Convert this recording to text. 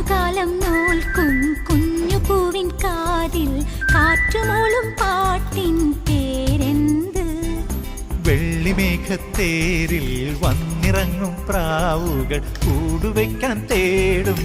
കാലം നോൽക്കും കുഞ്ഞു പൂവിൻ കാതിൽ കാറ്റുമൂളും പാട്ടിൻ പേരെന്ത്? വെള്ളിമേഘത്തേരിൽ വന്നിറങ്ങും പ്രാവുകൾ കൂടുവയ്ക്കാൻ തേടും